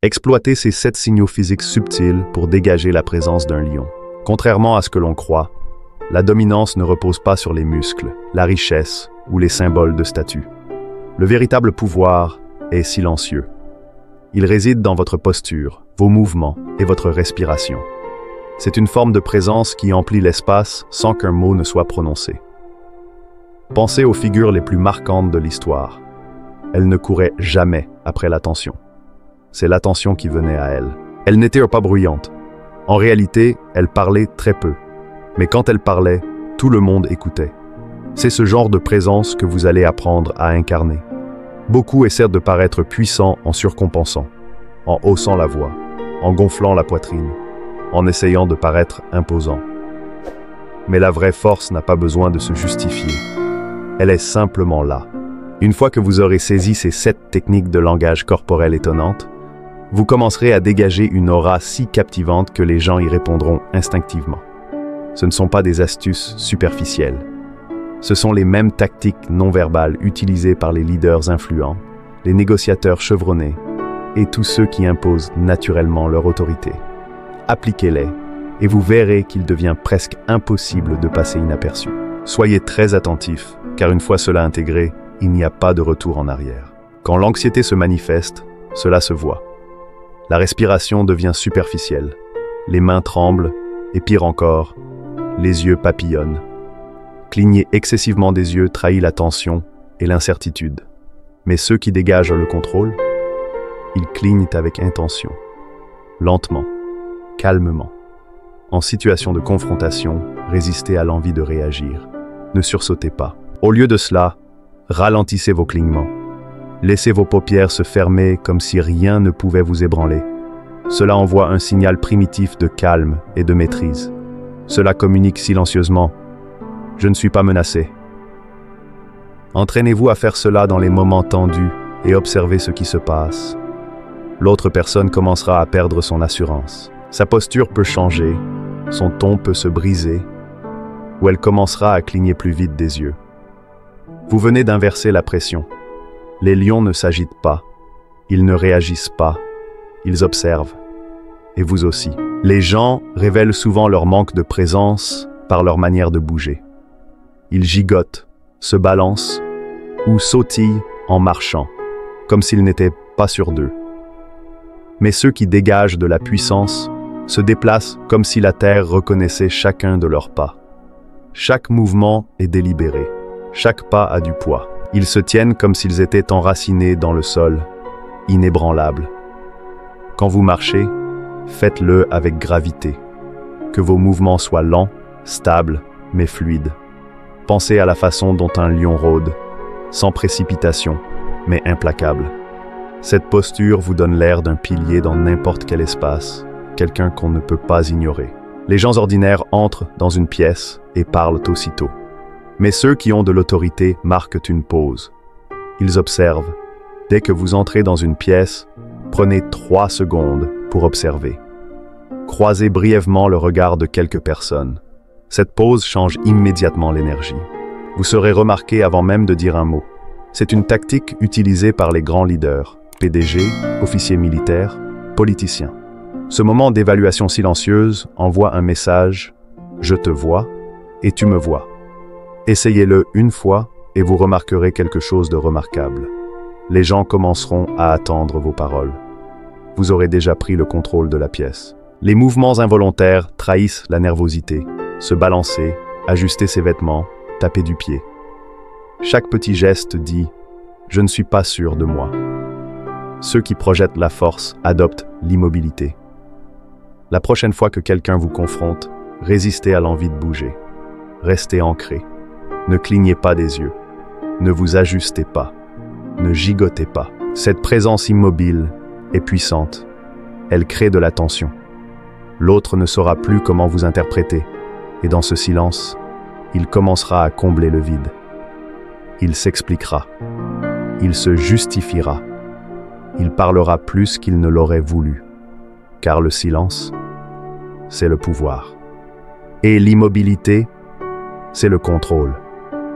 Exploitez ces 7 signaux physiques subtils pour dégager la présence d'un lion. Contrairement à ce que l'on croit, la dominance ne repose pas sur les muscles, la richesse ou les symboles de statut. Le véritable pouvoir est silencieux. Il réside dans votre posture, vos mouvements et votre respiration. C'est une forme de présence qui emplit l'espace sans qu'un mot ne soit prononcé. Pensez aux figures les plus marquantes de l'histoire. Elles ne couraient jamais après l'attention. C'est l'attention qui venait à elles. Elles n'étaient pas bruyantes. En réalité, elles parlaient très peu. Mais quand elles parlaient, tout le monde écoutait. C'est ce genre de présence que vous allez apprendre à incarner. Beaucoup essaient de paraître puissants en surcompensant, en haussant la voix, en gonflant la poitrine, en essayant de paraître imposants. Mais la vraie force n'a pas besoin de se justifier. Elle est simplement là. Une fois que vous aurez saisi ces 7 techniques de langage corporel étonnantes, vous commencerez à dégager une aura si captivante que les gens y répondront instinctivement. Ce ne sont pas des astuces superficielles. Ce sont les mêmes tactiques non-verbales utilisées par les leaders influents, les négociateurs chevronnés et tous ceux qui imposent naturellement leur autorité. Appliquez-les et vous verrez qu'il devient presque impossible de passer inaperçu. Soyez très attentifs, car une fois cela intégré, il n'y a pas de retour en arrière. Quand l'anxiété se manifeste, cela se voit. La respiration devient superficielle, les mains tremblent et pire encore, les yeux papillonnent. Cligner excessivement des yeux trahit la tension et l'incertitude. Mais ceux qui dégagent le contrôle, ils clignent avec intention, lentement, calmement. En situation de confrontation, résistez à l'envie de réagir. Ne sursautez pas. Au lieu de cela, ralentissez vos clignements. Laissez vos paupières se fermer comme si rien ne pouvait vous ébranler. Cela envoie un signal primitif de calme et de maîtrise. Cela communique silencieusement « Je ne suis pas menacé ». Entraînez-vous à faire cela dans les moments tendus et observez ce qui se passe. L'autre personne commencera à perdre son assurance. Sa posture peut changer, son ton peut se briser, ou elle commencera à cligner plus vite des yeux. Vous venez d'inverser la pression. Les lions ne s'agitent pas, ils ne réagissent pas, ils observent. Et vous aussi. Les gens révèlent souvent leur manque de présence par leur manière de bouger. Ils gigotent, se balancent ou sautillent en marchant, comme s'ils n'étaient pas sûrs d'eux. Mais ceux qui dégagent de la puissance se déplacent comme si la terre reconnaissait chacun de leurs pas. Chaque mouvement est délibéré, chaque pas a du poids. Ils se tiennent comme s'ils étaient enracinés dans le sol, inébranlables. Quand vous marchez, faites-le avec gravité. Que vos mouvements soient lents, stables, mais fluides. Pensez à la façon dont un lion rôde, sans précipitation, mais implacable. Cette posture vous donne l'air d'un pilier dans n'importe quel espace, quelqu'un qu'on ne peut pas ignorer. Les gens ordinaires entrent dans une pièce et parlent aussitôt. Mais ceux qui ont de l'autorité marquent une pause. Ils observent. Dès que vous entrez dans une pièce, prenez 3 secondes pour observer. Croisez brièvement le regard de quelques personnes. Cette pause change immédiatement l'énergie. Vous serez remarqué avant même de dire un mot. C'est une tactique utilisée par les grands leaders, PDG, officiers militaires, politiciens. Ce moment d'évaluation silencieuse envoie un message « Je te vois et tu me vois ». Essayez-le une fois et vous remarquerez quelque chose de remarquable. Les gens commenceront à attendre vos paroles. Vous aurez déjà pris le contrôle de la pièce. Les mouvements involontaires trahissent la nervosité. Se balancer, ajuster ses vêtements, taper du pied. Chaque petit geste dit « Je ne suis pas sûr de moi ». Ceux qui projettent la force adoptent l'immobilité. La prochaine fois que quelqu'un vous confronte, résistez à l'envie de bouger. Restez ancré. Ne clignez pas des yeux. Ne vous ajustez pas. Ne gigotez pas. Cette présence immobile est puissante. Elle crée de la tension. L'autre ne saura plus comment vous interpréter. Et dans ce silence, il commencera à combler le vide. Il s'expliquera. Il se justifiera. Il parlera plus qu'il ne l'aurait voulu. Car le silence, c'est le pouvoir. Et l'immobilité, c'est le contrôle.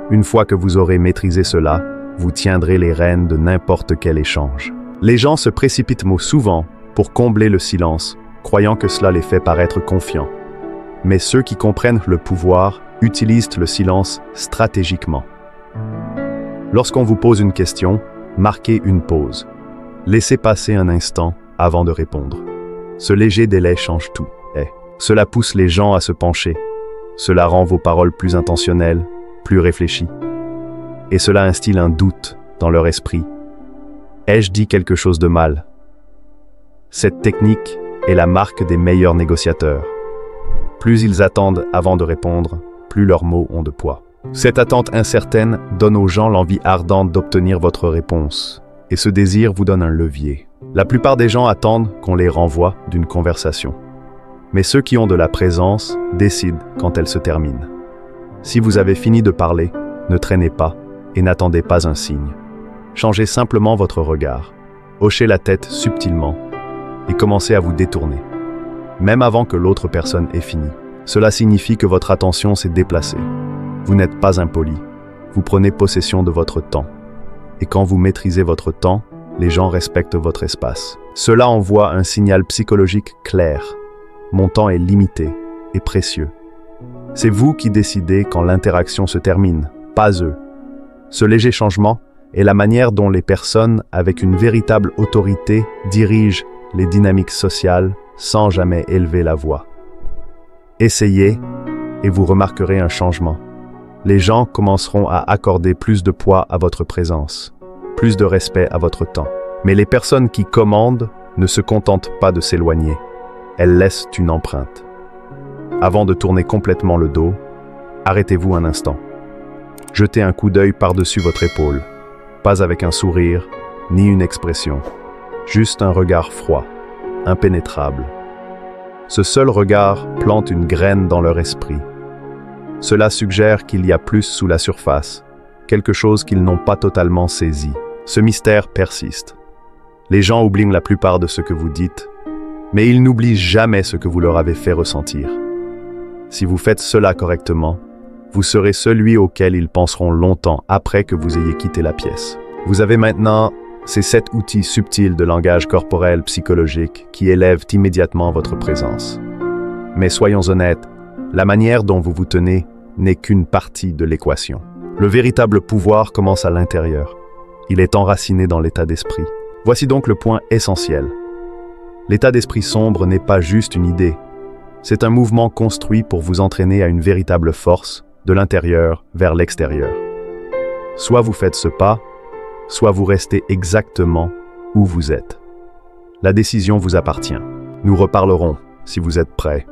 Une fois que vous aurez maîtrisé cela, vous tiendrez les rênes de n'importe quel échange. Les gens se précipitent souvent pour combler le silence, croyant que cela les fait paraître confiants. Mais ceux qui comprennent le pouvoir utilisent le silence stratégiquement. Lorsqu'on vous pose une question, marquez une pause. Laissez passer un instant avant de répondre. Ce léger délai change tout. Cela pousse les gens à se pencher. Cela rend vos paroles plus intentionnelles, plus réfléchies. Et cela instille un doute dans leur esprit. Ai-je dit quelque chose de mal? Cette technique est la marque des meilleurs négociateurs. Plus ils attendent avant de répondre, plus leurs mots ont de poids. Cette attente incertaine donne aux gens l'envie ardente d'obtenir votre réponse. Et ce désir vous donne un levier. La plupart des gens attendent qu'on les renvoie d'une conversation. Mais ceux qui ont de la présence décident quand elle se termine. Si vous avez fini de parler, ne traînez pas et n'attendez pas un signe. Changez simplement votre regard. Hochez la tête subtilement et commencez à vous détourner. Même avant que l'autre personne ait fini. Cela signifie que votre attention s'est déplacée. Vous n'êtes pas impoli. Vous prenez possession de votre temps. Et quand vous maîtrisez votre temps, les gens respectent votre espace. Cela envoie un signal psychologique clair. Mon temps est limité et précieux. C'est vous qui décidez quand l'interaction se termine, pas eux. Ce léger changement est la manière dont les personnes avec une véritable autorité dirigent les dynamiques sociales sans jamais élever la voix. Essayez et vous remarquerez un changement. Les gens commenceront à accorder plus de poids à votre présence, plus de respect à votre temps. Mais les personnes qui commandent ne se contentent pas de s'éloigner. Elles laissent une empreinte. Avant de tourner complètement le dos, arrêtez-vous un instant. Jetez un coup d'œil par-dessus votre épaule, pas avec un sourire, ni une expression, juste un regard froid, impénétrable. Ce seul regard plante une graine dans leur esprit. Cela suggère qu'il y a plus sous la surface, quelque chose qu'ils n'ont pas totalement saisi. Ce mystère persiste. Les gens oublient la plupart de ce que vous dites, mais ils n'oublient jamais ce que vous leur avez fait ressentir. Si vous faites cela correctement, vous serez celui auquel ils penseront longtemps après que vous ayez quitté la pièce. Vous avez maintenant ces 7 outils subtils de langage corporel psychologique qui élèvent immédiatement votre présence. Mais soyons honnêtes, la manière dont vous vous tenez n'est qu'une partie de l'équation. Le véritable pouvoir commence à l'intérieur. Il est enraciné dans l'état d'esprit. Voici donc le point essentiel. L'état d'esprit sombre n'est pas juste une idée. C'est un mouvement construit pour vous entraîner à une véritable force, de l'intérieur vers l'extérieur. Soit vous faites ce pas, soit vous restez exactement où vous êtes. La décision vous appartient. Nous reparlerons, si vous êtes prêts.